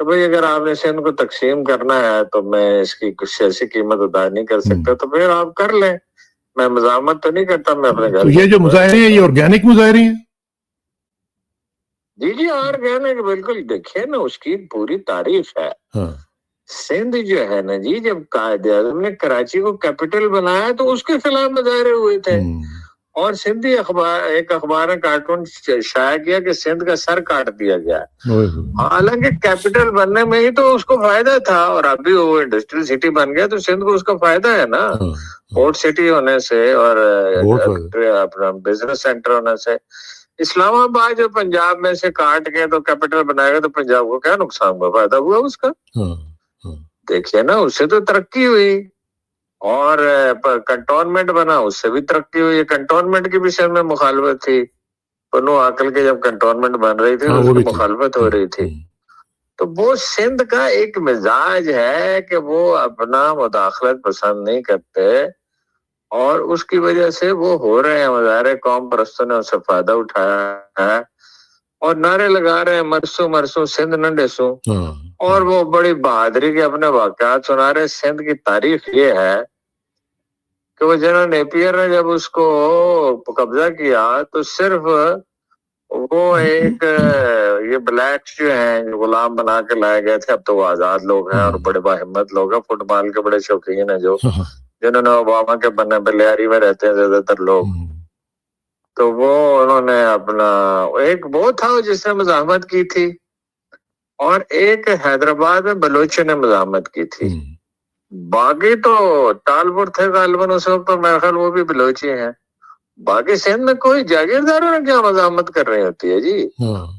کہ بھئی اگر آپ نے سندھ کو تقسیم کرنا ہے تو میں اس کی کچھ ایسی قیمت ادا نہیں کر سکتا، تو پھر آپ کر لیں، میں مزاحمت تو نہیں کرتا، میں اپنے گھر. تو یہ جو مظاہرے ہیں یہ آرگینک مظاہرے ہیں؟ جی آرگینک بالکل. دیکھیے نا اس کی پوری تعریف ہے. سندھ جو ہے نا جی، جب قائد اعظم نے کراچی کو کیپٹل بنایا تو اس کے خلاف مظاہرے ہوئے تھے، اور سندھی ایک اخبار نے کارٹون شائع کیا کہ سندھ کا سر کاٹ دیا گیا. حالانکہ کیپٹل بننے میں ہی تو اس کو فائدہ تھا، اور ابھی وہ انڈسٹریل سٹی بن گیا تو سندھ کو اس کا فائدہ ہے نا، پورٹ سٹی ہونے سے اور اپنا بزنس سینٹر ہونے سے. اسلام آباد جو پنجاب میں سے کاٹ کے تو کیپٹل بنائے گا تو پنجاب کو کیا نقصان ہوا، فائدہ ہوا اس کا. دیکھیے نا اس سے تو ترقی ہوئی، اور کنٹونمنٹ بنا اس سے بھی ترقی ہوئی. کنٹونمنٹ کی بھی سندھ میں مخالفت تھی، بنو عاقل کے جب کنٹونمنٹ بن رہی تھی تو اس کی مخالفت ہو رہی تھی. تو وہ سندھ کا ایک مزاج ہے کہ وہ اپنا مداخلت پسند نہیں کرتے، اور اس کی وجہ سے وہ ہو رہے ہیں مظاہرے. قوم پرستوں نے اس سے فائدہ اٹھایا ہے اور نعرے لگا رہے ہیں مرسو مرسو سندھ نہ ڈسو، اور وہ بڑی بہادری کے اپنے واقعات سنا رہے. سندھ کی تاریخ یہ ہے کہ وہ جنرل نیپیر نے جب اس کو قبضہ کیا تو صرف وہ ایک یہ بلیکس جو ہیں جو غلام بنا کے لائے گئے تھے، اب تو وہ آزاد لوگ ہیں اور بڑے باہمت لوگ ہیں، فٹ بال کے بڑے شوقین ہیں، جو جنہوں نے اوباما کے بنے بلیاری میں رہتے ہیں زیادہ تر لوگ. تو وہ انہوں نے اپنا ایک وہ تھا جس نے مزاحمت کی تھی، اور ایک حیدرآباد میں بلوچوں نے مزاحمت کی تھی. باقی تو ٹالپور تھے غالباً اس وقت، میرا خیال وہ بھی بلوچی ہیں. باقی سندھ میں کوئی جاگیرداروں نے کیا مزاحمت کر رہی ہوتی ہے جی.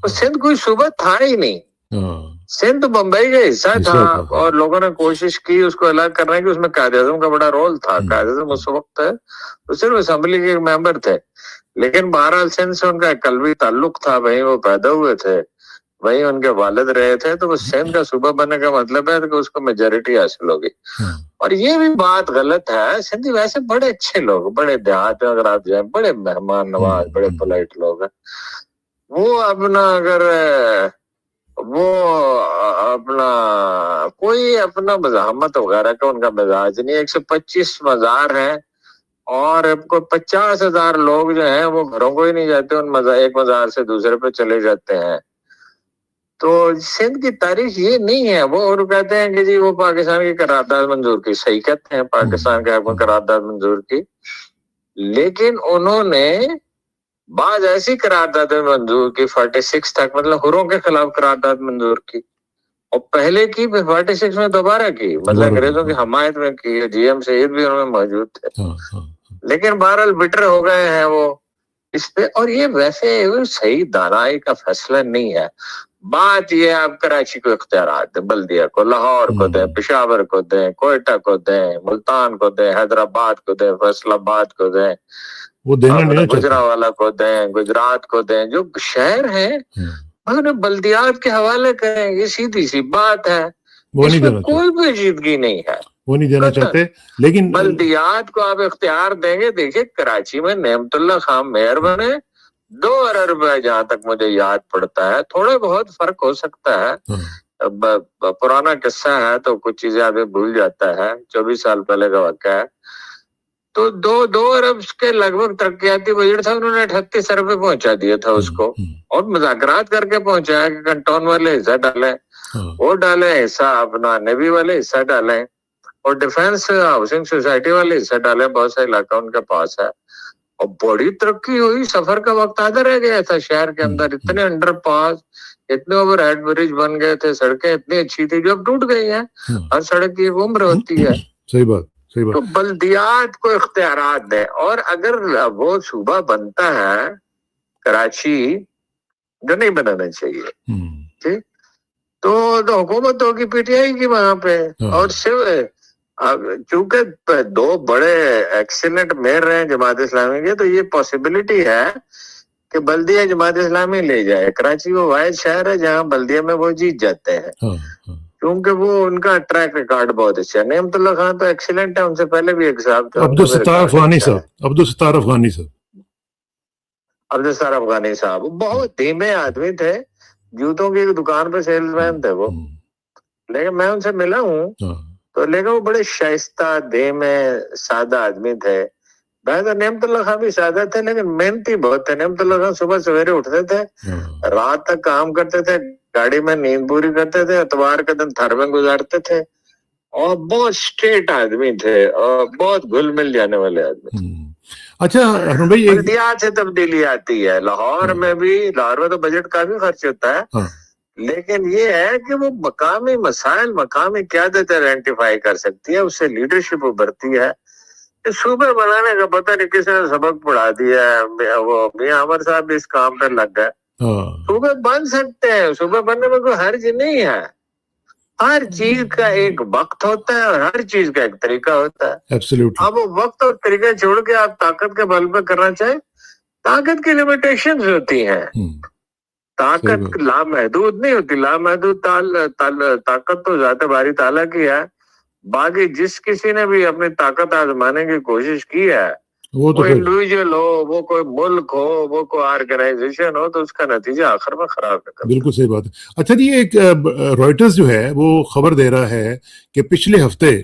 سندھ کوئی صوبہ تھا ہی نہیں، سندھ بمبئی کا حصہ تھا، اور لوگوں نے کوشش کی اس کو الگ کرنے کی. اس میں قائد اعظم کا بڑا رول تھا. قائد اعظم اس وقت وہ صرف اسمبلی کے ممبر تھے، لیکن بہرحال سندھ سے ان کا ایک قلبی تعلق تھا، وہیں وہ پیدا ہوئے تھے، وہیں ان کے والد رہے تھے. تو وہ سندھ کا صوبہ بننے کا مطلب ہے کہ اس کو میجورٹی حاصل ہوگی. اور یہ بھی بات غلط ہے، سندھی ویسے بڑے اچھے لوگ، بڑے دیہات میں اگر آپ جائیں بڑے مہمان نواز، بڑے پولائٹ لوگ ہیں. وہ اپنا اگر وہ اپنا کوئی اپنا مزاحمت وغیرہ کا ان کا مزاج نہیں. 125 مزار ہیں اور 50,000 لوگ جو ہیں وہ گھروں کو ہی نہیں جاتے، ایک مزار سے دوسرے پہ چلے جاتے ہیں. تو سندھ کی تاریخ یہ نہیں ہے. وہ کہتے ہیں کہ جی وہ پاکستان کی قرارداد منظور کی، صحیح کہتے ہیں، پاکستان کے حق میں قرارداد منظور کی، لیکن انہوں نے بعض ایسی قراردادیں منظور کی 46 تک، مطلب حروں کے خلاف قرارداد منظور کی، اور پہلے کی 46 میں دوبارہ کی، مطلب انگریزوں کی حمایت میں کی. جی ایم سعید بھی ان میں موجود تھے، لیکن بہرحال بٹر ہو گئے ہیں وہ اس پہ. اور یہ ویسے صحیح دانائی کا فیصلہ نہیں ہے. بات یہ آپ کراچی کو اختیارات دیں، بلدیہ کو، لاہور کو دیں، پشاور کو دیں، کوئٹہ کو دیں، ملتان کو دیں، حیدرآباد کو دیں، فیصل آباد کو دیں، گجرانوالہ کو دیں، گجرات کو دیں، جو شہر ہیں انہیں بلدیات کے حوالے کریں. یہ سیدھی سی بات ہے، اس میں کوئی پیچیدگی نہیں ہے. وہ نہیں دینا چاہتے، لیکن بلدیات کو آپ اختیار دیں گے. دیکھیے کراچی میں نعمت اللہ خان میئر بنے، 2 ارب روپے جہاں تک مجھے یاد پڑتا ہے، تھوڑا بہت فرق ہو سکتا ہے، پرانا قصہ ہے تو کچھ چیزیں آدمی بھول جاتا ہے، 24 سال پہلے کا واقعہ ہے. تو 2 ارب کے لگ بھگ ترقیاتی بجٹ تھا، انہوں نے 38 ارب پہ پہنچا دیا تھا اس کو، اور مذاکرات کر کے پہنچایا کہ کنٹون والے حصہ ڈالیں، وہ ڈالیں حصہ، اپنا نیوی والے حصہ ڈالیں، اور ڈیفنس ہاؤسنگ سوسائٹی والے حصہ ڈالیں. بہت سا علاقہ ان کے پاس ہے، اور بڑی ترقی ہوئی. سفر کا وقت آدھا رہ گیا تھا شہر کے اندر، اتنے انڈر پاس، اتنے اوور ہیڈ برج بن گئے تھے، سڑکیں اتنی اچھی تھی جو اب ٹوٹ گئی ہیں. ہر سڑک کی ایک عمر ہوتی ہے. صحیح بات. تو بلدیات کو اختیارات دیں. اور اگر وہ صوبہ بنتا ہے کراچی، جو نہیں بنانا چاہیے ٹھیک، تو حکومت ہوگی پی ٹی آئی کی وہاں پہ. اور چونکہ 2 بڑے ایکسیلنٹ میئر رہے ہیں جماعت اسلامی کے، تو یہ پاسبلٹی ہے کہ بلدیہ جماعت اسلامی لے جائے. کراچی وہ واحد شہر ہے جہاں بلدیہ میں وہ جیت جاتے ہیں، کیونکہ وہ ان کا ٹریک ریکارڈ بہت اچھا ہے. نعمت اللہ خان تو ایکسیلنٹ ہے، ان سے پہلے بھی ایک صاحب تھے، عبدالستار افغانی صاحب بہت دھیمے آدمی تھے، جوتوں کی دکان پہ سیلز مین تھے وہ. لیکن میں ان سے ملا ہوں تو لیکن وہ بڑے شائستہ دے میں سادہ آدمی تھے. نعمت اللہ خان بھی سادہ تھے لیکن محنتی بہت تھے. نعمت اللہ خان صبح سویرے اٹھتے تھے, رات تک کام کرتے تھے, گاڑی میں نیند پوری کرتے تھے, اتوار کا دن تھر میں گزارتے تھے, اور بہت اسٹریٹ آدمی تھے اور بہت گھل مل جانے والے آدمی تھے. اچھا ہارون بھائی, بلدیات سے تبدیلی آتی ہے. لاہور میں تو بجٹ کافی خرچ ہوتا ہے, لیکن یہ ہے کہ وہ مقامی مسائل, مقامی قیادت آئیڈینٹیفائی کر سکتی ہے, اس سے لیڈرشپ ابھرتی ہے. صوبے بنانے کا پتہ نہیں کسی نے سبق پڑھا دیا ہے, وہ میاں عمر صاحب بھی اس کام پہ لگ گئے. صوبے بن سکتے ہیں, صوبے بننے میں کوئی حرج نہیں ہے. ہر چیز کا ایک وقت ہوتا ہے اور ہر چیز کا ایک طریقہ ہوتا ہے. اب وہ وقت اور طریقہ چھوڑ کے آپ طاقت کے بل پہ کرنا چاہیں, طاقت کی لمیٹیشنز ہوتی ہیں. طاقت لامحدود نہیں ہوتی. لامحدود طاقت تو ذات باری تعالیٰ کی ہے. باقی جس کسی نے بھی اپنی طاقت آزمانے کی کوشش کی ہے, وہ انڈیویجول ہو, وہ کوئی ملک ہو, وہ کوئی آرگنائزیشن ہو, تو اس کا نتیجہ آخر میں خراب ہے. بالکل صحیح بات ہے. اچھا جی, ایک رائٹرز جو ہے وہ خبر دے رہا ہے کہ پچھلے ہفتے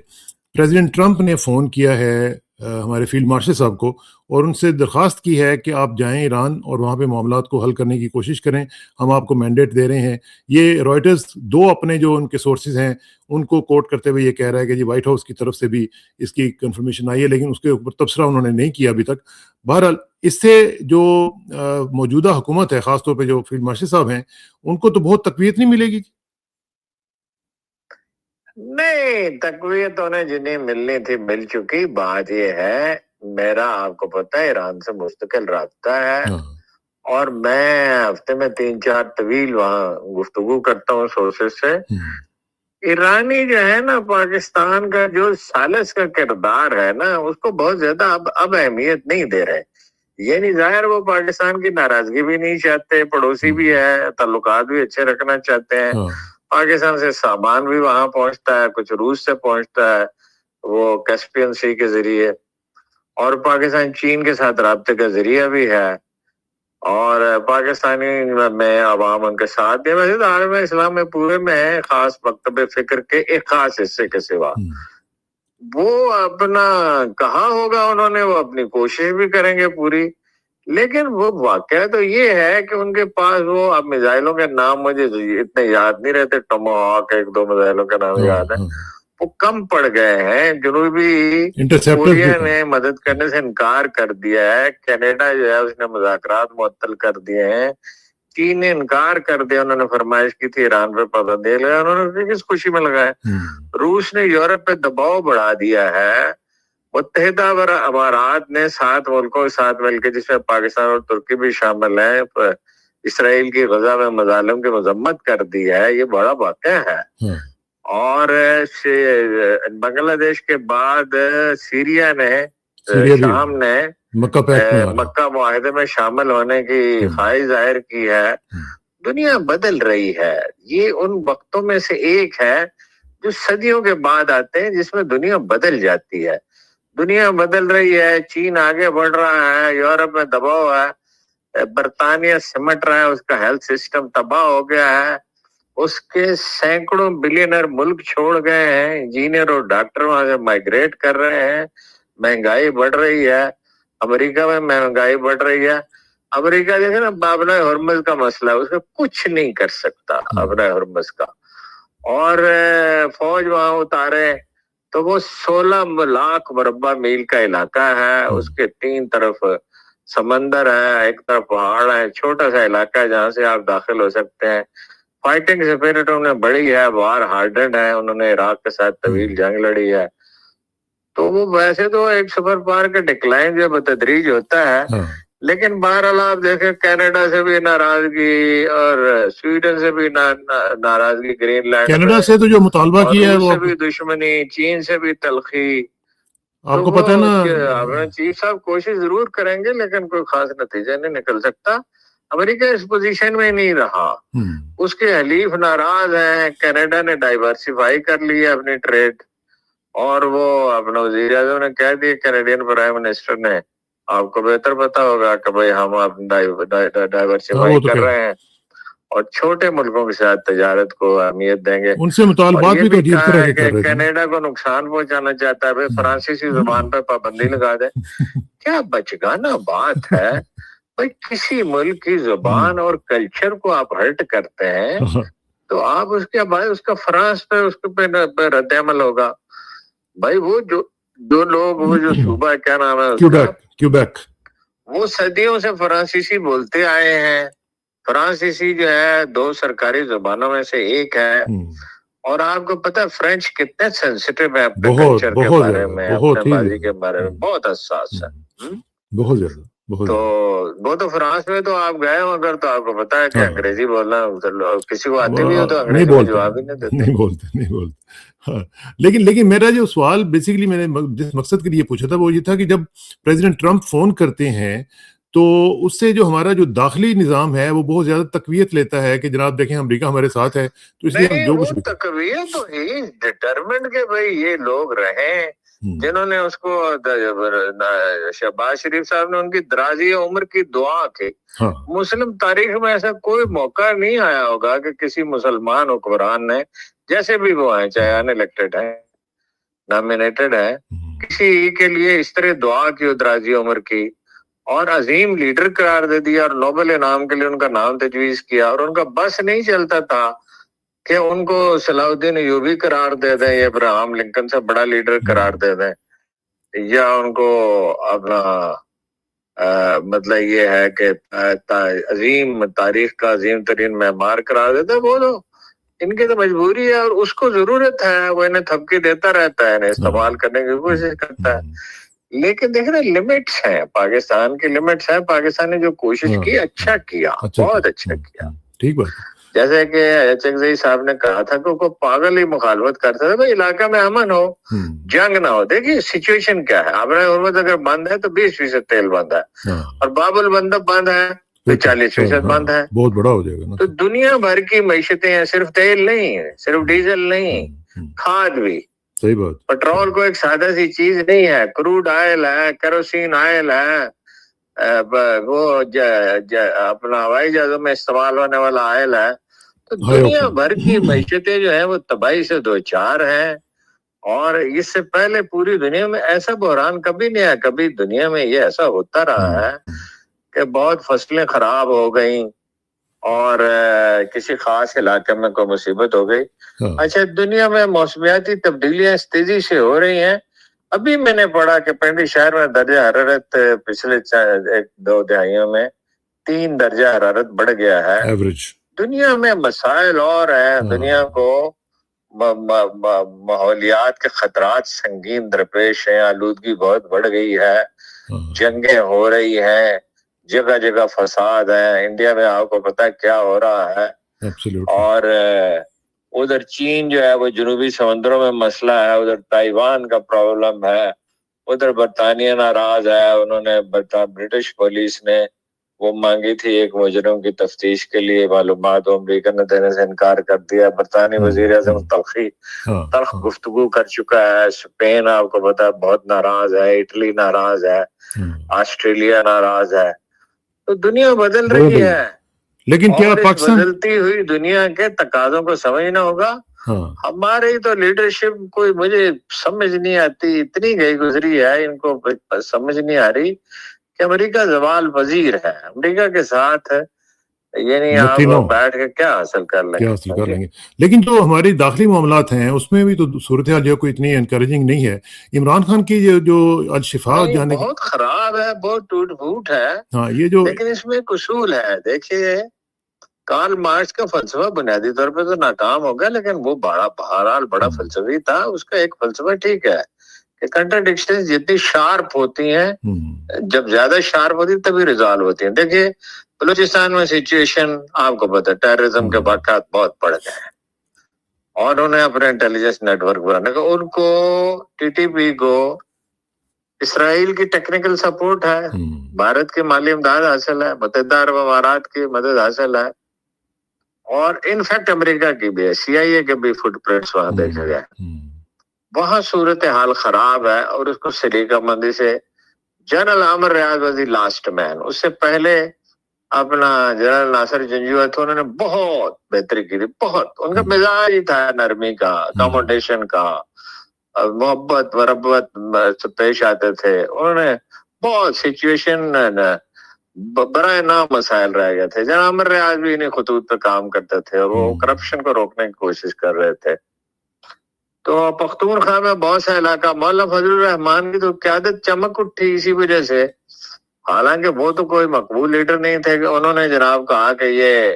پریزیڈنٹ ٹرمپ نے فون کیا ہے ہمارے فیلڈ مارشل صاحب کو, اور ان سے درخواست کی ہے کہ آپ جائیں ایران اور وہاں پہ معاملات کو حل کرنے کی کوشش کریں, ہم آپ کو مینڈیٹ دے رہے ہیں. یہ رائٹرز دو اپنے جو ان کے سورسز ہیں ان کو کوٹ کرتے ہوئے یہ کہہ رہا ہے کہ جی وائٹ ہاؤس کی طرف سے بھی اس کی کنفرمیشن آئی ہے, لیکن اس کے اوپر تبصرہ انہوں نے نہیں کیا ابھی تک. بہرحال اس سے جو موجودہ حکومت ہے, خاص طور پہ جو فیلڈ مارشل صاحب ہیں, ان کو تو بہت تقویت نہیں ملے گی. نہیں, تقویت انہیں جنہیں ملنی تھی مل چکی. بات یہ ہے, میرا آپ کو پتا ہے ایران سے مستقل رابطہ ہے, اور میں ہفتے میں 3-4 طویل وہاں گفتگو کرتا ہوں سورسز سے. ایرانی جو ہے نا, پاکستان کا جو ثالث کا کردار ہے نا, اس کو بہت زیادہ اب اہمیت نہیں دے رہے. یہ نہیں, ظاہر وہ پاکستان کی ناراضگی بھی نہیں چاہتے, پڑوسی بھی ہے, تعلقات بھی اچھے رکھنا چاہتے ہیں. پاکستان سے سامان بھی وہاں پہنچتا ہے, کچھ روس سے پہنچتا ہے وہ کیسپین سی کے ذریعے, اور پاکستان چین کے ساتھ رابطے کا ذریعہ بھی ہے, اور پاکستانی میں عوام ان کے ساتھ. ویسے تو عالم اسلام میں پورے میں ہے, خاص مکتب فکر کے ایک خاص حصے کے سوا. وہ اپنا کہا ہوگا انہوں نے, وہ اپنی کوشش بھی کریں گے پوری, لیکن وہ واقعہ تو یہ ہے کہ ان کے پاس وہ, اب میزائلوں کے نام مجھے اتنے یاد نہیں رہتے, ٹوماہاک 1-2 میزائلوں کے نام یاد ہے, وہ کم پڑ گئے ہیں. جنوبی کوریا نے مدد کرنے سے انکار کر دیا ہے, کینیڈا جو ہے اس نے مذاکرات معطل کر دیے ہیں, چین نے انکار کر دیا, انہوں نے فرمائش کی تھی ایران پہ پابندی لگایا, انہوں نے کس خوشی میں لگایا. روس نے یورپ پہ دباؤ بڑھا دیا ہے. متحدہ امارات نے 7 ملکوں کے ساتھ مل کے, جس میں پاکستان اور ترکی بھی شامل ہیں, اسرائیل کی غزہ میں مظالم کی مذمت کر دی ہے. یہ بڑا واقعہ ہے. اور بنگلہ دیش کے بعد سیریا نے, شام نے مکہ معاہدے میں شامل ہونے کی خواہش ظاہر کی ہے. دنیا بدل رہی ہے. یہ ان وقتوں میں سے ایک ہے جو صدیوں کے بعد آتے ہیں جس میں دنیا بدل جاتی ہے. دنیا بدل رہی ہے, چین آگے بڑھ رہا ہے, یورپ میں دباؤ ہے, برطانیہ سمٹ رہا ہے, اس کا ہیلتھ سسٹم تباہ ہو گیا ہے, اس کے سینکڑوں بلینر ملک چھوڑ گئے ہیں, انجینئر اور ڈاکٹر وہاں سے مائگریٹ کر رہے ہیں, مہنگائی بڑھ رہی ہے, امریکہ میں مہنگائی بڑھ رہی ہے. امریکہ دیکھیں نا, بابنا ہرمز کا مسئلہ ہے, اس میں کچھ نہیں کر سکتا ابنا ہرمز کا, اور فوج وہاں اتارے تو وہ 16 لاکھ مربع میل کا علاقہ ہے, اس کے 3 طرف سمندر ہے, ایک طرف پہاڑ ہے, چھوٹا سا علاقہ ہے جہاں سے آپ داخل ہو سکتے ہیں. فائٹنگ اسپرٹ انہوں نے بڑی ہے, وار ہارڈنڈ ہے, انہوں نے عراق کے ساتھ طویل جنگ لڑی ہے. تو وہ ویسے تو ایک سپر پاور کا ڈکلائن جو بتدریج ہوتا ہے, لیکن بہرحال آپ دیکھیں کینیڈا سے بھی ناراضگی اور سویڈن سے بھی ناراضگی, گرین لینڈ کینیڈا سے تو جو مطالبہ کیا ہے وہ سے بھی دشمنی, چین سے بھی تلخی. آپ کو پتہ ہے نا, چیف صاحب کوشش ضرور کریں گے لیکن کوئی خاص نتیجہ نہیں نکل سکتا. امریکہ اس پوزیشن میں نہیں رہا, اس کے حلیف ناراض ہیں. کینیڈا نے ڈائیورسیفائی کر لی ہے اپنی ٹریڈ, اور وہ اپنا وزیر اعظم نے کہہ دیا, کینیڈین پرائم منسٹر نے, آپ کو بہتر پتا ہوگا کہ بھائی ہم ڈائیورسیفائی کر رہے ہیں. اور چھوٹے ملکوں کے ساتھ تجارت کو اہمیت دیں گے. ان سے مطالبات بھی تو عجیب طرح کے کر رہے تھے. کینیڈا کو نقصان پہنچانا چاہتا ہے بھائی فرانسیسی زبان پہ پابندی لگا دے. کیا بچگانا بات ہے بھائی, کسی ملک کی زبان اور کلچر کو آپ ہرٹ کرتے ہیں تو آپ اس کے بھائی اس کا فرانس پہ اس پہ رد عمل ہوگا. بھائی وہ جو لوگ وہ جو صوبہ کیا نام ہے کیوبیک, وہ صدیوں سے فرانسیسی بولتے آئے ہیں. فرانسیسی جو ہے 2 سرکاری زبانوں میں سے ایک ہے. اور آپ کو پتا ہے فرینچ کتنے سینسیٹیو ہے اپنے کلچر کے بارے میں, اپنے ماضی کے بارے میں بہت حساس ہے. بہت زیادہ. تو وہ تو فرانس میں تو آپ گئے ہو اگر تو آپ کو پتا ہے کہ انگریزی بولنا کسی کو آتے بھی ہو تو انگریزی میں جواب ہی نہیں دیتے. نہیں بولتے. لیکن میرا جو سوال بیسیکلی میں نے جس مقصد کے لیے پوچھا تھا وہ یہ تھا کہ جب پریزیڈنٹ ٹرمپ فون کرتے ہیں تو اس سے جو ہمارا جو داخلی نظام ہے وہ بہت زیادہ تقویت لیتا ہے کہ جناب دیکھیں امریکہ ہمارے ساتھ ہے, تو اس لیے ہم جو کچھ بھی تقویت تو ہی ڈٹرمنٹ کہ بھائی یہ لوگ رہیں جنہوں نے اس کو شہباز شریف صاحب نے ان کی درازی عمر کی دعا کی. مسلم تاریخ میں ایسا کوئی موقع نہیں آیا ہوگا کہ کسی مسلمان حکمران نے جیسے بھی وہ ہیں, چاہے ان الیکٹڈ ہیں نامینیٹڈ ہیں, کسی کے لیے اس طرح دعا کی درازی عمر کی اور عظیم لیڈر قرار دے دیا اور نوبل انعام کے لیے ان کا نام تجویز کیا. اور ان کا بس نہیں چلتا تھا کہ ان کو صلاح الدین ایوبی قرار دے دیں یا ابراہم لنکن سے بڑا لیڈر قرار دے دیں یا ان کو اپنا مطلب یہ ہے کہ عظیم تاریخ کا عظیم ترین معمار قرار دیتا ہے. وہ تو ان کی تو مجبوری ہے اور اس کو ضرورت ہے, وہ انہیں تھپکی دیتا رہتا ہے, انہیں استعمال کرنے کی کوشش کرتا ہے. لیکن دیکھ رہے لمٹس ہیں, پاکستان کی لمٹس ہیں. پاکستان نے جو کوشش کی اچھا کیا, بہت اچھا کیا. ٹھیک بات. جیسے کہ چکزئی صاحب نے کہا تھا کہ کوئی پاگل ہی مخالفت کرتا تھا بھائی علاقہ میں امن ہو, جنگ نہ ہو. دیکھیے سچویشن کیا ہے, ابر حرمت اگر بند ہے تو 20% تیل بند ہے, اور باب المندب بند ہے تو 40% بند ہے. بہت بڑا ہو جائے گا. تو دنیا بھر کی معیشتیں ہیں, صرف تیل نہیں ہے, صرف ڈیزل نہیں, کھاد بھی. صحیح بات. پیٹرول کو ایک سادہ سی چیز نہیں ہے, کروڈ آئل ہے, کیروسین آئل ہے, وہ اپنا ہوائی جہازوں میں استعمال ہونے والا آئل ہے. تو دنیا بھر کی معیشتیں جو ہیں وہ تباہی سے دوچار ہیں. اور اس سے پہلے پوری دنیا میں ایسا بحران کبھی نہیں آیا. کبھی دنیا میں یہ ایسا ہوتا رہا ہے کہ بہت فصلیں خراب ہو گئیں اور کسی خاص علاقے میں کوئی مصیبت ہو گئی. اچھا, دنیا میں موسمیاتی تبدیلیاں اس تیزی سے ہو رہی ہیں. ابھی میں نے پڑھا کہ پنڈی شہر میں درجہ حرارت پچھلے 1-2 دہائیوں میں 3 درجہ حرارت بڑھ گیا ہے. ایوریج. دنیا میں مسائل اور ہیں, دنیا کو ماحولیات کے خطرات سنگین درپیش ہیں. آلودگی بہت بڑھ گئی ہے, جنگیں ہو رہی ہیں, جگہ جگہ فساد ہے. انڈیا میں آپ کو پتا ہے کیا ہو رہا ہے. اور ادھر چین جو ہے وہ جنوبی سمندروں میں مسئلہ ہے, ادھر تائیوان کا پرابلم ہے, ادھر برطانیہ ناراض ہے. انہوں نے برٹش پولیس نے وہ مانگی تھی ایک مجرم کی تفتیش کے لیے معلومات, امریکہ نے دینے سے انکار کر دیا. برطانوی وزیر اعظم تلخ گفتگو کر چکا ہے. اسپین آپ کو پتا ہے بہت ناراض ہے, اٹلی ناراض ہے, آسٹریلیا ناراض ہے. تو دنیا بدل رہی ہے, لیکن کیا پاکستان بدلتی ہوئی دنیا کے تقاضوں کو سمجھنا ہوگا. ہماری تو لیڈرشپ کوئی مجھے سمجھ نہیں آتی, اتنی گئی گزری ہے, ان کو سمجھ نہیں آ رہی کہ امریکہ زوال پذیر ہے. امریکہ کے ساتھ یہ نہیں آپ بیٹھ کے کیا حاصل کر لیں گے. لیکن جو ہماری داخلی معاملات ہیں اس میں بھی تو صورتحال جو کوئی اتنی انکریجنگ نہیں ہے. عمران خان کی جو الشفا جانے بہت خراب ہے, بہت ٹوٹ پھوٹ ہے. یہ جو لیکن اس میں اصول ہے. دیکھیے کارل مارکس کا فلسفہ بنیادی طور پہ تو ناکام ہو گیا, لیکن وہ بہرحال بڑا فلسفی تھا. اس کا ایک فلسفہ ٹھیک ہے کہ کنٹراڈکشن جتنی شارپ ہوتی ہیں, جب زیادہ شارپ ہوتی ہیں تبھی ریزالو ہوتی ہیں. دیکھیے بلوچستان میں سچویشن آپ کو پتا ہے, ٹیررزم کے واقعات بہت بڑھ گئے ہیں اور انہیں اپنے انٹیلیجنس نیٹ ورک بنانے کا, ان کو ٹی ٹی پی کو اسرائیل کی ٹیکنیکل سپورٹ ہے, بھارت کی مالی امداد حاصل ہے, متحدہ عرب امارات کی مدد حاصل ہے, اور انفیکٹ امریکہ کی بھی ہے. سی آئی اے کے بھی فٹ پرنٹس وہاں دیکھا گیا. وہاں صورتحال خراب ہے اور اس کو سلیقہ مندی سے general Aamir Riaz was the last man. اس سے پہلے اپنا جنرل ناصر جنجوعہ تھے، انہوں نے بہت بہتری کی تھی، بہت. ان کا مزاج ہی تھا نرمی کا، اکاموڈیشن کا، محبت مربت سے پیش آتے تھے. انہوں نے بہت سچویشن برائے نام مسائل رہ گئے تھے. جناب عامر ریاض بھی انہیں خطوط پہ کام کرتے تھے اور وہ کرپشن کو روکنے کی کوشش کر رہے تھے. تو پختونخوا میں بہت سا علاقہ، مولانا فضل الرحمان کی تو قیادت چمک اٹھی اسی وجہ سے. حالانکہ وہ تو کوئی مقبول لیڈر نہیں تھے کہ انہوں نے جناب کہا کہ یہ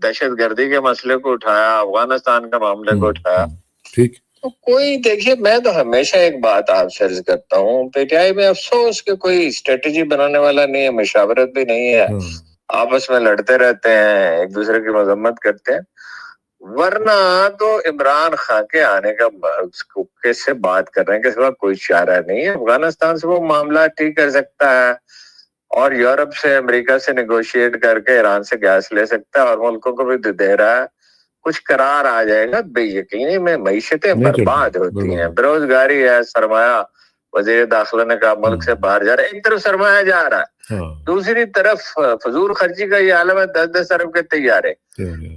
دہشت گردی کے مسئلے کو اٹھایا، افغانستان کے معاملے کو اٹھایا. ٹھیک. تو کوئی دیکھیے، میں تو ہمیشہ ایک بات آپ سے عرض کرتا ہوں، پی ٹی آئی میں افسوس کہ کوئی اسٹریٹجی بنانے والا نہیں ہے، مشاورت بھی نہیں ہے، آپس میں لڑتے رہتے ہیں، ایک دوسرے کی مذمت کرتے ہیں. ورنہ تو عمران خان کے آنے کا کیسے بات کر رہے ہیں کہ کوئی چارہ نہیں ہے. افغانستان سے وہ معاملات ٹھیک کر سکتا ہے اور یورپ سے، امریکہ سے نیگوشیٹ کر کے ایران سے گیس لے سکتا ہے اور ملکوں کو بھی دے رہا ہے. کچھ قرار آ جائے گا، بے یقینی میں معیشتیں برباد ہوتی ہیں، بے روزگاری ہے، سرمایہ. وزیر داخلہ نے کہا ملک سے باہر جا رہا ہے. ایک طرف سرمایہ جا رہا ہے، دوسری طرف فضول خرچی کا یہ عالم ہے. 10-10 ارب کے تیارے.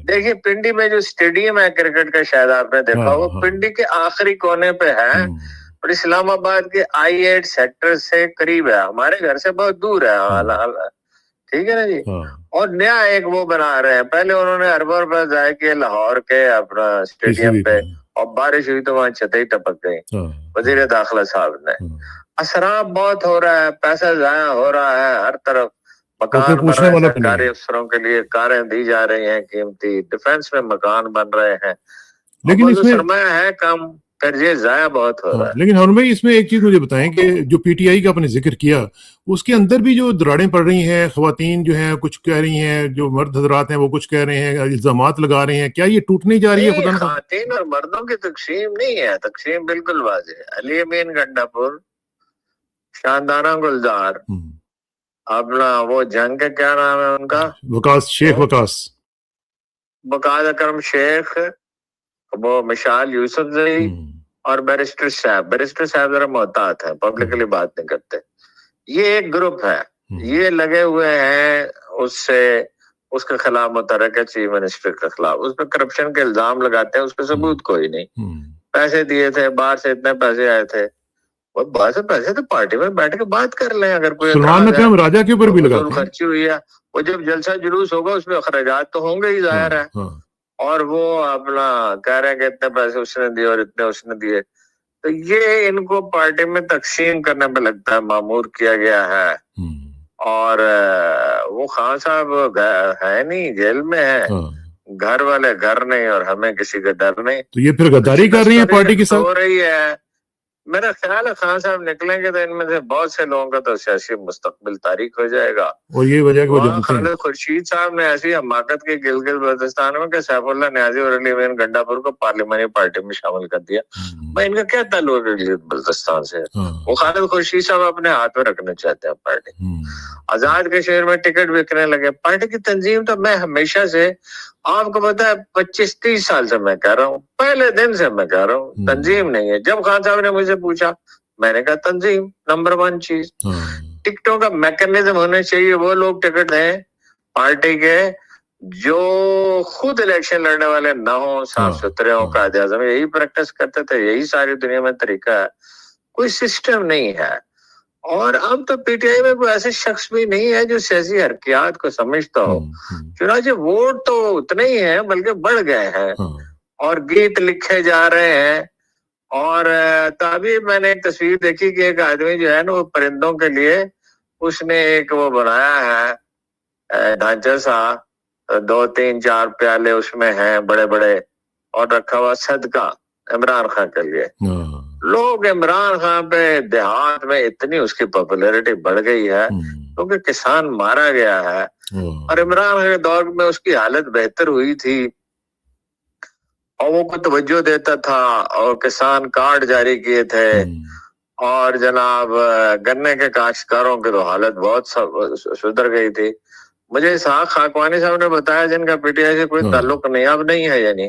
دیکھیے پنڈی میں جو اسٹیڈیم ہے کرکٹ کا، شاید آپ نے دیکھا، وہ پنڈی کے آخری کونے پہ ہے اور اسلام آباد کے I-8 سیکٹر سے قریب ہے. ہمارے گھر سے بہت دور ہے. ٹھیک ہے نا جی. اور نیا ایک وہ بنا رہے ہیں. پہلے انہوں نے اربوں روپے ضائع کیے لاہور کے اپنا اسٹیڈیم پہ، اور بارش ہوئی تو وہاں چھتیں ٹپک گئی وزیر داخلہ صاحب نے. اسراف بہت ہو رہا ہے، پیسہ ضائع ہو رہا ہے ہر طرف. مکان بن رہے ہیں سرکاری افسروں کے لیے، کاریں دی جا رہی ہیں قیمتی، ڈیفنس میں مکان بن رہے ہیں، لیکن اس میں سرمایہ ہے کم، قرضے ضائع بہت ہو رہا ہے. لیکن ہم بھائی اس میں ایک چیز مجھے بتائیں کہ جو پی ٹی آئی کا آپ نے ذکر کیا، اس کے اندر بھی جو دراڑیں پڑ رہی ہیں، خواتین جو ہیں کچھ کہہ رہی ہیں، جو مرد حضرات ہیں وہ کچھ کہہ رہے ہیں، الزامات لگا رہے ہیں. کیا یہ ٹوٹنے جا رہی ہے؟ خدا نخواستہ خواتین اور مردوں کی تقسیم نہیں ہے، تقسیم بالکل واضح ہے. علی امین گنڈا پور، شاندانہ گلزار، اپنا وہ جنگ کا کیا نام ہے ان کا، وقاص شیخ، وقاص اکرم شیخ، وہ مشال یوسف زئی اور بیرسٹر صاحب ذرا محتاط ہیں، پبلکلی بات نہیں کرتے. یہ ایک گروپ ہے، یہ لگے ہوئے ہیں اس کے خلاف، متحرک چیف منسٹر کے خلاف. اس پہ کرپشن کے الزام لگاتے ہیں، اس پہ ثبوت کوئی نہیں. پیسے دیے تھے، باہر سے اتنے پیسے آئے تھے. وہ باہر سے پیسے تو پارٹی میں بیٹھ کے بات کر لیں. اگر کوئی راجا کے اوپر بھی لگاتے ہیں، خرچی ہوئی ہے، وہ جب جلسہ جلوس ہوگا اس میں اخراجات تو ہوں گے ہی، ظاہر ہے. اور وہ اپنا کہہ رہے ہیں کہ اتنے پیسے اس نے دیے اور اتنے اس نے دیے. تو یہ ان کو پارٹی میں تقسیم کرنے پہ لگتا ہے معمور کیا گیا ہے. اور وہ خان صاحب ہے نہیں، جیل میں ہے، گھر والے گھر نہیں اور ہمیں کسی کا ڈر نہیں. تو یہ پھر غداری کر رہی ہے پارٹی کے ساتھ، ہو رہی ہے. میرا خیال ہے خان صاحب نکلیں گے تو ان میں سے بہت سے لوگوں کا تو سیاسی مستقبل تاریک ہو جائے گا. اور یہ وجہ کہ خالد خورشید صاحب نے ایسی حماقت کی گلگت بلتستان میں کہ سیف اللہ نیازی اور علی امین گنڈا پور کو پارلیمانی پارٹی میں شامل کر دیا. میں ان کا کیا تعلق ہے گلگت بلتستان سے؟ وہ خالد خورشید صاحب اپنے ہاتھ میں رکھنا چاہتے ہیں پارٹی. آزاد کے شہر میں ٹکٹ بکنے لگے. پارٹی کی تنظیم تو میں ہمیشہ سے، آپ کو پتا ہے 25-30 سال سے میں کہہ رہا ہوں، پہلے دن سے میں کہہ رہا ہوں تنظیم نہیں ہے. جب خان صاحب نے مجھ سے پوچھا، میں نے کہا تنظیم نمبر 1 چیز. ٹکٹوں کا میکنزم ہونے چاہیے. وہ لوگ ٹکٹ دیں پارٹی کے جو خود الیکشن لڑنے والے نہ ہوں، صاف ستھرے ہوں. قائد اعظم یہی پریکٹس کرتے تھے، یہی ساری دنیا میں طریقہ ہے. کوئی سسٹم نہیں ہے. اور اب تو پی ٹی آئی میں کوئی ایسے شخص بھی نہیں ہے جو سیاسی حرکیات کو سمجھتا ہو. چنانچہ ووٹ تو اتنے ہی ہیں بلکہ بڑھ گئے ہیں اور گیت لکھے جا رہے ہیں. اور تبھی میں نے ایک تصویر دیکھی کہ ایک آدمی جو ہے نا، وہ پرندوں کے لیے اس نے ایک وہ بنایا ہے ڈھانچہ سا، 2-3-4 پیالے اس میں ہیں بڑے بڑے، اور رکھا ہوا صدقہ عمران خان کے لیے. لوگ عمران خان پہ دیہات میں اتنی اس کی پاپولیرٹی بڑھ گئی ہے کیونکہ کسان مارا گیا ہے. اور عمران خان کے دور میں اس کی حالت بہتر ہوئی تھی اور وہ کو توجہ دیتا تھا اور کسان کارڈ جاری کیے تھے. اور جناب گنے کے کاشتکاروں کی تو حالت بہت سدھر گئی تھی. مجھے اسحاق خاکوانی صاحب نے بتایا، جن کا پی ٹی آئی سے کوئی تعلق نہیں اب نہیں ہے، یعنی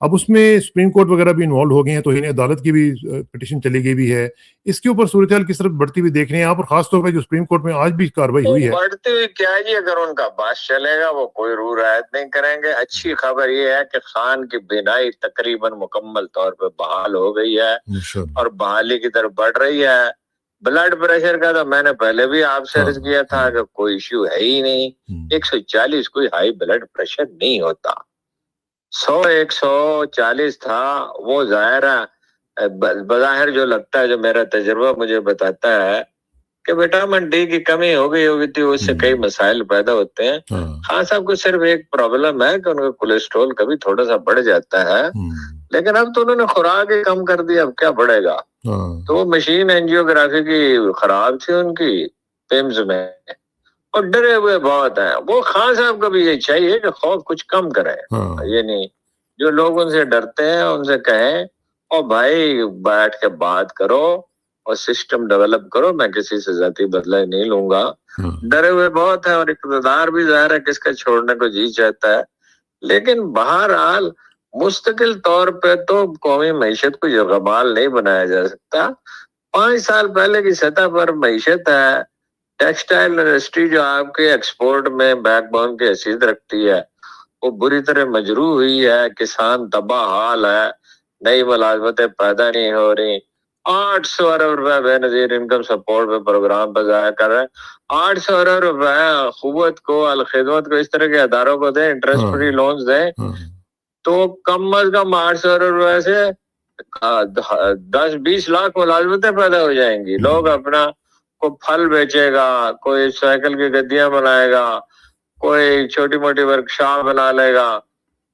اب اس میں سپریم کورٹ وغیرہ بھی انوالو ہو گئے ہیں, توہین عدالت کی بھی پٹیشن چلی گئی بھی ہے. اس کے اوپر صورتحال کس طرح بڑھتی ہوئی دیکھ رہے ہیں آپ, اور خاص طور پہ جو سپریم کورٹ میں آج بھی کاروائی ہوئی ہے؟ بڑھتی ہوئی کیا جی, اگر ان کا باس چلے گا وہ کوئی رو رعایت نہیں کریں گے. اچھی خبر یہ ہے کہ خان کی بینائی تقریباً مکمل طور پہ بحال ہو گئی ہے اور بحالی کی طرف بڑھ رہی ہے. بلڈ پریشر کا تو میں نے پہلے بھی آپ سے عرض کیا تھا کہ کوئی ایشو ہے ہی نہیں. 140 کوئی ہائی بلڈ پریشر نہیں ہوتا, 140 تھا. وہ ظاہر ہے بظاہر جو لگتا ہے, جو میرا تجربہ مجھے بتاتا ہے کہ وٹامن ڈی کی کمی ہو گئی ہوگی تھی, اس سے کئی مسائل پیدا ہوتے ہیں. خان صاحب کو صرف ایک پرابلم ہے کہ ان کا کولیسٹرول کبھی تھوڑا سا بڑھ جاتا ہے, لیکن اب تو انہوں نے خوراک ہی کم کر دی, اب کیا بڑھے گا. تو وہ مشین اینجیوگرافی کی خراب تھی ان کی پیمز میں, اور ڈرے ہوئے بہت ہیں. وہ خان صاحب کو بھی یہ چاہیے کہ خوف کچھ کم کریں. یہ نہیں, جو لوگ ان سے ڈرتے ہیں ان سے کہیں اور بھائی بیٹھ کے بات کرو اور سسٹم ڈیولپ کرو, میں کسی سے ذاتی بدلہ نہیں لوں گا. ڈرے ہوئے بہت ہیں, اور اقتدار بھی ظاہر ہے کس کا چھوڑنے کو جی چاہتا ہے. لیکن بہرحال مستقل طور پہ تو قومی معیشت کو یرغمال نہیں بنایا جا سکتا. 5 سال پہلے کی سطح پر معیشت ہے, ٹیکسٹائل انڈسٹری جو آپ کے ایکسپورٹ میں بیک بون کی حیثیت رکھتی ہے, وہ بری طرح مجروح ہوئی ہے. کسان تباہ حال ہے, نئی ملازمتیں پیدا نہیں ہو رہی. 800 ارب روپے بے نظیر انکم سپورٹ پہ پروگرام پہ ضائع کر رہے ہیں. 800 ارب روپے قوت کو, الخدمت کو, اس طرح کے اداروں کو دیں, انٹرسٹ فری لونز دیں, تو کم از کم 800 ارب روپے سے 10-20 لاکھ ملازمتیں پیدا ہو جائیں گی. لوگ اپنا کوئی پھل بیچے گا, کوئی سائیکل کی گدیاں بنائے گا, کوئی چھوٹی موٹی ورک شاپ بنا لے گا.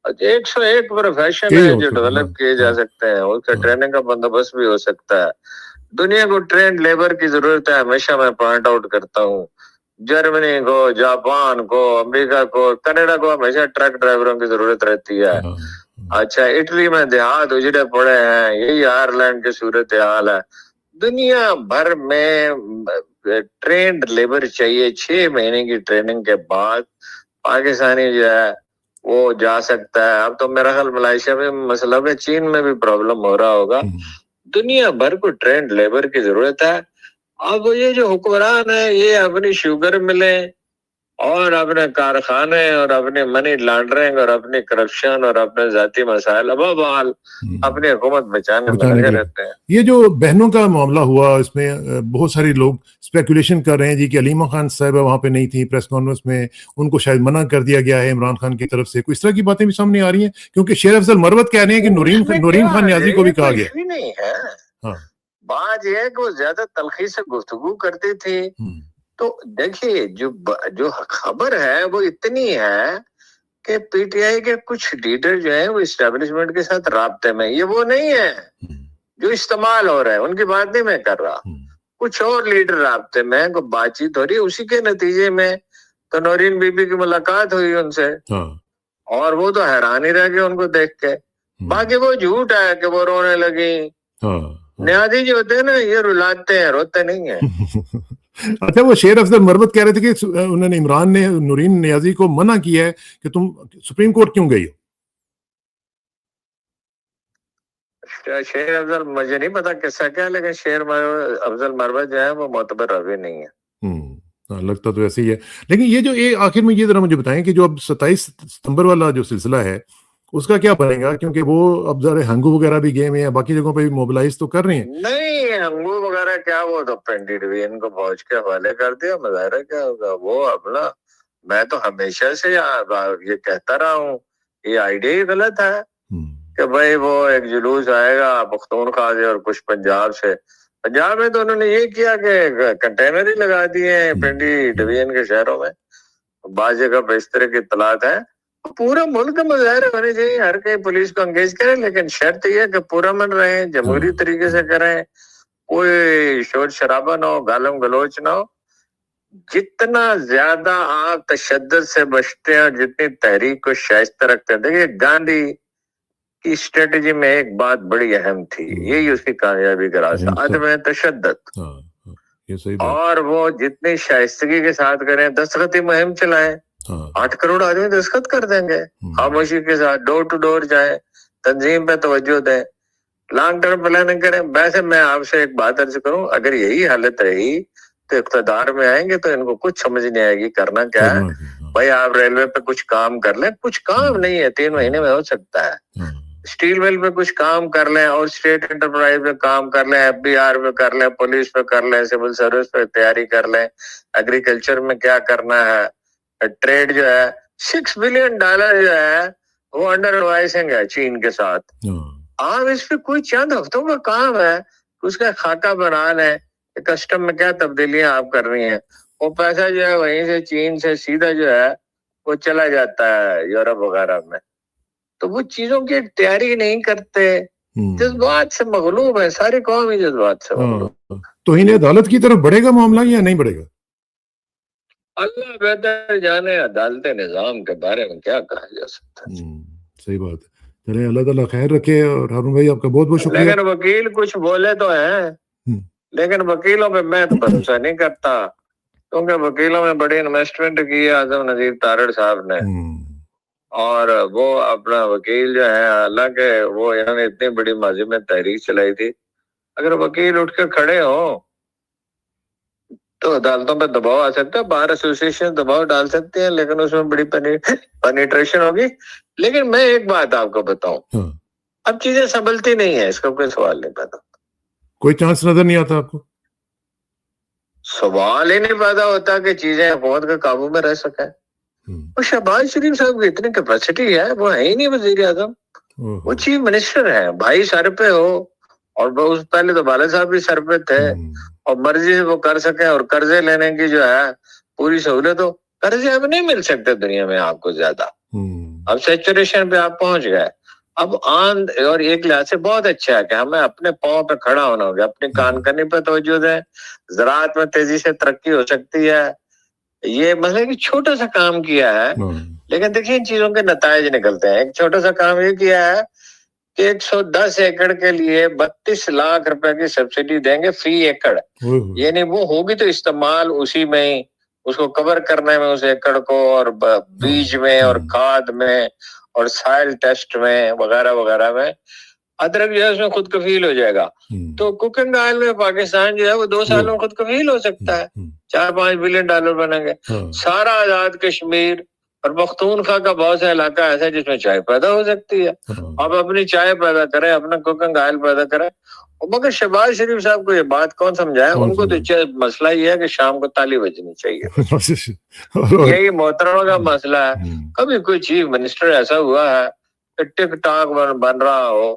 101 پروفیشن ہے جو ڈیولپ کیے جا سکتے ہیں, اس کا ٹریننگ کا بندوبست بھی ہو سکتا ہے. دنیا کو ٹرینڈ لیبر کی ضرورت ہے, ہمیشہ میں پوائنٹ آؤٹ کرتا ہوں. جرمنی کو, جاپان کو, امریکہ کو, کینیڈا کو ہمیشہ ٹرک ڈرائیوروں کی ضرورت رہتی ہے. اچھا, اٹلی میں دیہات اجڑے پڑے ہیں, یہی آئرلینڈ کی صورتحال ہے. دنیا بھر میں ٹرینڈ لیبر چاہیے. 6 مہینے کی ٹریننگ کے بعد پاکستانی جو ہے وہ جا سکتا ہے. اب تو میرا خیال ملائیشیا میں مسئلہ ہے, چین میں بھی پرابلم ہو رہا ہوگا. دنیا بھر کو ٹرینڈ لیبر کی ضرورت ہے. اب یہ جو حکمران ہے یہ اپنی شوگر ملیں اور اپنے کارخانے اور اپنے منی لانڈرنگ اور اپنی کرپشن اور اپنے ذاتی مسائل بہرحال اپنی حکومت بچانے میں لگے رہتے ہیں. یہ جو بہنوں کا معاملہ ہوا, اس میں بہت سارے لوگ اسپیکولیشن کر رہے ہیں جی کہ علیمہ خان صاحبہ وہاں پہ نہیں تھی پریس کانفرنس میں, ان کو شاید منع کر دیا گیا ہے عمران خان کی طرف سے. کوئی اس طرح کی باتیں بھی سامنے آ رہی ہیں, کیونکہ شیر افضل مروت کہہ رہے ہیں کہ نورین خان نیازی کو بھی کہا گیا. نہیں ہے, بات یہ ہے کہ وہ زیادہ تلخی سے گفتگو کرتی تھی. تو دیکھیے جو خبر ہے وہ اتنی ہے کہ پی ٹی آئی کے کچھ لیڈر جو ہیں وہ اسٹیبلشمنٹ کے ساتھ رابطے میں, یہ وہ نہیں ہے جو استعمال ہو رہا ہے, ان کی بات نہیں میں کر رہا. کچھ اور لیڈر رابطے میں کو بات چیت ہو رہی ہے, اسی کے نتیجے میں تو نورین بی بی کی ملاقات ہوئی ان سے, اور وہ تو حیران ہی رہ گئے ان کو دیکھ کے. باقی وہ جھوٹ ہے کہ وہ رونے لگی. نیازی جو ہوتے ہیں نا یہ رلاتے ہیں, روتے نہیں ہیں. اچھا, وہ شیر افضل مروت کہہ رہے تھے کہ انہوں نے عمران نے نورین نیازی کو منع کیا ہے کہ تم سپریم کورٹ کیوں گئی ہو. شیر افضل مجھے نہیں پتا قصہ کیا, لیکن شیر افضل مروت جو ہے وہ معتبر راوی نہیں ہے. لگتا تو ایسے ہی ہے. لیکن یہ جو آخر میں یہ ذرا مجھے بتائیں کہ جو اب 27 ستمبر والا جو سلسلہ ہے اس کا کیا بنے گا, کیونکہ وہ اب ذرا ہنگو وغیرہ بھی گئے ہیں, باقی جگہوں پہ بھی موبلائز تو کر رہے ہیں. نہیں ہنگو وغیرہ کیا, وہ تو پینٹی ڈویژن کو فوج کے حوالے کر دیا, مظاہرہ کیا ہوگا. وہ اپنا, میں تو ہمیشہ سے یہ کہتا رہا ہوں, یہ آئیڈیا ہی غلط ہے کہ بھائی وہ ایک جلوس آئے گا پختونخوا سے اور کچھ پنجاب سے. پنجاب میں تو انہوں نے یہ کیا کہ کنٹینر ہی لگا دیے ہیں پنڈی ڈویژن کے شہروں میں. بعض جگہ پہ اس طرح کی اطلاعات ہیں. پورا ملک مظاہرے ہونے چاہیے, ہر کہیں پولیس کو انگیج کریں, لیکن شرط یہ ہے کہ پورا من رہیں, جمہوری طریقے سے کریں, کوئی شور شرابہ نہ ہو, گالم گلوچ نہ ہو. جتنا زیادہ آپ تشدد سے بچتے ہیں اور جتنی تحریک کو شائستہ رکھتے ہیں. دیکھیے گاندھی کی اسٹریٹجی میں ایک بات بڑی اہم تھی, یہی اس کی کامیابی کا راز, عدم تشدد. اور وہ جتنی شائستگی کے ساتھ کریں, دستخطی مہم چلائیں, 8 کروڑ آدمی دستخط کر دیں گے خاموشی کے ساتھ, ڈور ٹو ڈور جائیں, تنظیم پہ توجہ دیں, لانگ ٹرم پلاننگ کریں. ویسے میں آپ سے ایک بات عرض کروں, اگر یہی حالت رہی تو اقتدار میں آئیں گے تو ان کو کچھ سمجھ نہیں آئے گی کرنا کیا ہے. بھائی آپ ریلوے پہ کچھ کام کر لیں, کچھ کام نہیں ہے 3 مہینے میں ہو سکتا ہے. اسٹیل مل پہ کچھ کام کر لیں, اور اسٹیٹ انٹرپرائز پہ کام کر لیں, FBR پہ کر لیں, پولیس پہ کر لیں, سول سروس پہ تیاری کر لیں, ایگریکلچر میں کیا کرنا ہے. ٹریڈ جو ہے $6 بلین جو ہے وہ انڈر ایڈوائزنگ ہے چین کے ساتھ. آپ اس پہ کوئی چند ہفتوں کا کام ہے, اس کا خاکہ بنا لیں, کسٹم میں کیا تبدیلیاں آپ کر رہی ہیں. وہ پیسہ جو ہے وہیں سے چین سے سیدھا جو ہے وہ چلا جاتا ہے یورپ وغیرہ میں. تو وہ چیزوں کی تیاری نہیں کرتے, جذبات سے مغلوب ہے, ساری قوم ہی جذبات سے مغلوب. تو انہیں عدالت کی طرف بڑھے گا معاملہ یا نہیں بڑھے گا؟ اللہ بہتر جانے, عدالت نظام کے بارے میں کیا کہا جا سکتا ہے. صحیح بات ہے. چلیں اللہ تعالیٰ خیر رکھے. اور ہارون بھائی آپ کا بہت بہت شکریہ. لیکن وکیل کچھ بولے تو ہیں, لیکن وکیلوں پہ میں تو بھروسہ نہیں کرتا, کیونکہ وکیلوں میں بڑی انویسٹمنٹ کی ہے اعظم نذیر تارڑ صاحب نے, اور وہ اپنا وکیل جو ہے, حالانکہ وہ انہوں نے اتنی بڑی ماضی میں تحریک چلائی تھی. اگر وکیل اٹھ کے کھڑے ہوں تو عدالتوں پہ دباؤ آ سکتا ہے, بار ایسوسیشن دباؤ ڈال سکتے ہیں, لیکن اس میں بڑی پینیٹریشن ہوگی. لیکن میں ایک بات آپ کو بتاؤں, اب چیزیں سنبھلتی نہیں ہیں, اس کا کوئی سوال نہیں پیدا. کوئی چانس نظر نہیں آتا آپ کو؟ سوال ہی نہیں پیدا ہوتا کہ چیزیں حکومت کے قابو میں رہ سکیں. اور شہباز شریف صاحب کی اتنی کیپیسٹی ہے, وہ ہے ہی نہیں وزیر اعظم, وہ چیف منسٹر ہے. بھائی سر پہ ہو, اور پہلے تو والد صاحب بھی سر پہ تھے, اور مرضی سے وہ کر سکیں, اور قرضے لینے کی جو ہے پوری سہولت ہو. قرضے اب نہیں مل سکتے دنیا میں آپ کو زیادہ, اب سیچوریشن پہ آپ پہنچ گئے. اب اور ایک لحاظ سے بہت اچھا ہے کہ ہمیں اپنے پاؤں پہ کھڑا ہونا ہوگا, اپنی کان کرنی پہ توجہ دیں. زراعت میں تیزی سے ترقی ہو سکتی ہے. یہ مطلب کہ چھوٹا سا کام کیا ہے, لیکن دیکھیں ان چیزوں کے نتائج نکلتے ہیں. ایک چھوٹا سا کام یہ کیا ہے کہ 110 ایکڑ کے لیے 32 لاکھ روپے کی سبسڈی دیں گے فی ایکڑ. یعنی وہ ہوگی تو استعمال اسی میں ہی, اس کو کور کرنے میں اس ایکڑ کو, اور بیج میں, اور کھاد میں, اور سائل ٹیسٹ میں, وغیرہ وغیرہ میں. ادرک جو ہے اس میں خود کفیل ہو جائے گا. تو کوکنگ آئل میں پاکستان جو ہے وہ 2 سالوں میں خود کفیل ہو سکتا ہے, $4-5 بلین بنیں گے. سارا آزاد کشمیر اور پختونخوا کا بہت سا علاقہ ایسا ہے جس میں چائے پیدا ہو سکتی ہے. آپ اپنی چائے پیدا کریں, اپنا کوکنگ آئل پیدا کریں. مگر شہباز شریف صاحب کو یہ بات کون سمجھائے؟ ان کو تو مسئلہ یہ ہے کہ شام کو تالی بجنی چاہیے. یہی محترمہ کا مسئلہ ہے. کبھی کوئی چیف منسٹر ایسا ہوا ہے کہ ٹک ٹاک بن رہا ہو,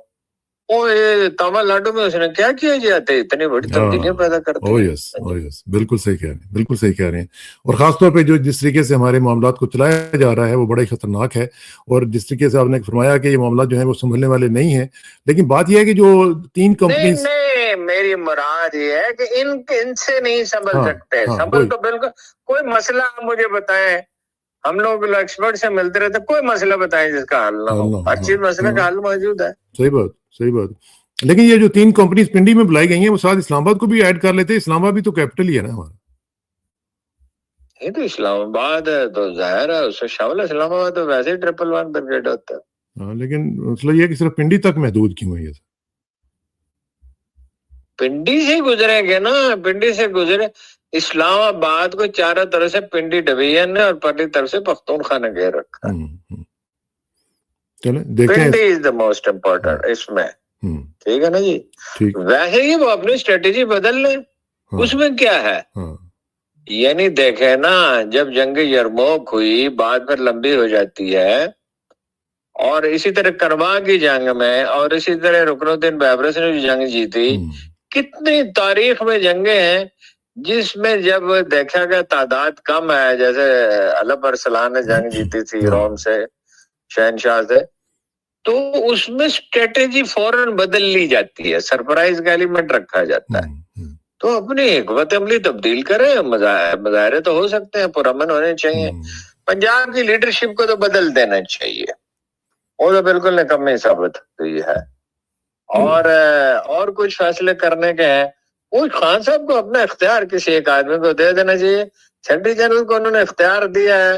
تمل ناڈو میں اس نے کیا کیا جاتے, اتنی بڑی تبدیلیاں پیدا کرتے ہیں. بالکل صحیح کہہ رہے ہیں, بالکل صحیح کہہ رہے ہیں. اور خاص طور پہ جو جس طریقے سے ہمارے معاملات کو چلایا جا رہا ہے وہ بڑا ہی خطرناک ہے. اور جس طریقے سے آپ نے فرمایا کہ یہ معاملات جو ہیں وہ سنبھلنے والے نہیں ہیں. لیکن بات یہ ہے کہ جو 3 کمپنیز, میری مراد یہ ہے کہ ان سے نہیں سنبھل سکتے. سنبھل تو بالکل کوئی مسئلہ آپ مجھے بتائیں, ہم لوگ ایکسپرٹ سے ملتے رہتے, کوئی مسئلہ بتائیں جس کا حل نہ ہو. ہر چیز مسئلہ کا حل موجود ہے. صحیح بات, صحیح بات. لیکن یہ جو 3 کمپنیز پنڈی میں بلائی گئی ہیں وہ ساتھ اسلام آباد کو بھی ایڈ کر لیتے. اسلام آباد بھی تو کیپٹل ہی ہے نا ہمارا. یہ تو اسلام آباد ہے تو ظاہر ہے اس سے شامل اسلام آباد تو ویسے ہی 111 برگیڈ ہوتا ہے. لیکن مسئلہ یہ ہے کہ صرف پنڈی تک محدود کیوں ہے یہ؟ پنڈی سے گزریں گے نا, پنڈی سے گزرے. اسلام آباد کو چاروں طرف سے پنڈی ڈویژن نے اور پرلی طرف سے پختونخوا نے گھیر رکھا. پنڈی از دا موسٹ امپورٹنٹ اس میں, ٹھیک ہے نا جی. ویسے ہی وہ اپنی اسٹریٹجی بدل لیں, اس میں کیا ہے. یعنی دیکھیں نا, جب جنگ یرموک ہوئی بات پھر لمبی ہو جاتی ہے, اور اسی طرح کربلا کی جنگ میں, اور اسی طرح رکن الدین بابرس نے جو جنگ جیتی. کتنی تاریخ میں جنگیں ہیں جس میں جب دیکھا گیا تعداد کم ہے, جیسے علب ارسلان نے جنگ جیتی تھی روم سے, شہنشاہ سے, تو اس میں اسٹریٹجی فوراً بدل لی جاتی ہے, سرپرائز کا ایلیمنٹ رکھا جاتا ہے. تو اپنی حکمت عملی تبدیل کریں. مظاہرے تو ہو سکتے ہیں, پرامن ہونے چاہیے. پنجاب کی لیڈرشپ کو تو بدل دینا چاہیے, وہ تو بالکل نکمی ثابت ہوئی ہے. اور کچھ فیصلے کرنے کے ہیں, وہ خان صاحب کو اپنا اختیار کسی ایک آدمی کو دے دینا چاہیے. سیکرٹری جنرل کو انہوں نے اختیار دیا ہے,